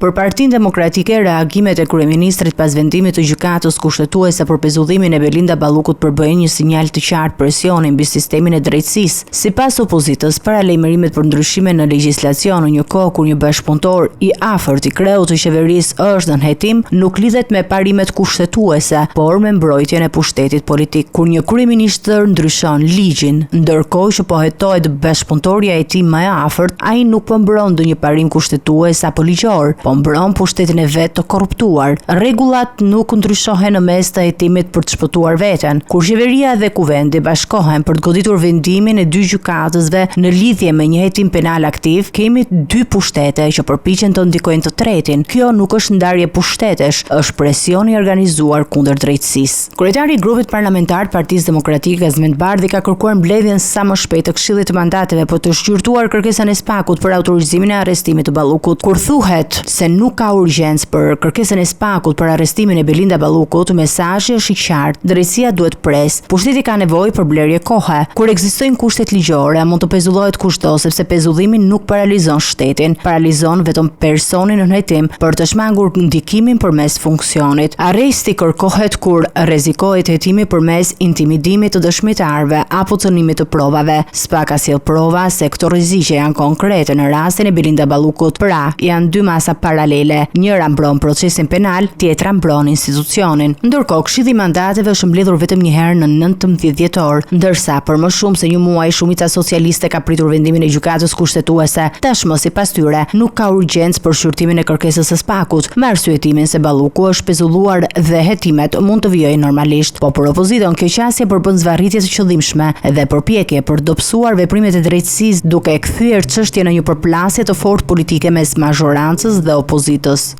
Për Partinë Demokratike, reagimet e kryeministrit pas vendimit të gjykatës kushtetuese për pezullimin e Belinda Ballukut përbëjnë një sinjal të qartë presioni mbi sistemin e drejtësisë. Sipas opozitës, para lajmërimit për ndryshime në legjislacion në një kohë kur një bashkëpunëtor i afërt i kreut të qeverisë është në hetim, nuk lidhet me parimet kushtetuese, por me mbrojtjen e pushtetit politik. Kur një kryeministër ndryshon ligjin, ndërkohë që po hetohet bashkëpunëtorja e tij më e afërt, ai nuk po mbron ndonjë parim kushtetues apo ligjor, po mbron pushtetin e vet të korruptuar. Rregullat nuk ndryshohen në mes të hetimit për të shpëtuar veten. Kur qeveria dhe kuvendi bashkohen për të goditur vendimin e dy gjykatësve në lidhje me një hetim penal aktiv, kemi dy pushtete që përpiqen të ndikojnë të tretin. Kjo nuk është ndarje pushtetesh, është presion i organizuar kundër drejtësisë. Kryetari i grupit parlamentar të Partisë Demokratike Gazmend Bardhi ka kërkuar mbledhjen sa më shpejt të Këshillit të Mandateve për të shqyrtuar kërkesën e SPAK-ut për autorizimin e arrestimit të Ballukut. Kur thuhet se nuk ka urgjencë për kërkesën e SPAK-ut për arrestimin e Belinda Ballukut, mesazhi është i qartë. Drejtësia duhet pres. Pushteti ka nevojë për blerje kohe. Kur ekzistojnë kushtet ligjore, mund të pezullohet kushdo, sepse pezullimi nuk paralizon shtetin, paralizon vetëm personin në hetim për të shmangur ndikimin përmes funksionit. Arresti kërkohet kur rrezikohet hetimi përmes intimidimit të dëshmitarëve apo cënimit të provave. SPAK-a sjell prova se këto rreziqe janë konkrete në rastin e Belinda Ballukut. Pra, janë dy masa paralele. Njëra mbron procesin penal, tjetra mbron institucionin. Ndërkohë, Këshilli i Mandateve është mbledhur vetëm një herë në 19 dhjetor, ndërsa për më shumë se një muaj shumica socialiste ka pritur vendimin e gjykatës kushtetuese. Tashmë, sipas tyre, nuk ka urgjencë për shqyrtimin e kërkesës së SPAK-ut, me arsyetimin se Balluku është pezulluar dhe hetimet mund të vijojnë normalisht. Po për opozitën, kjo qasje përbën zvarritje të qëllimshme dhe përpjekje për dobësuar veprimet e drejtësisë, duke kthyer çështjen në një përplasje të fortë politike mes mazhorancës dhe opozitës.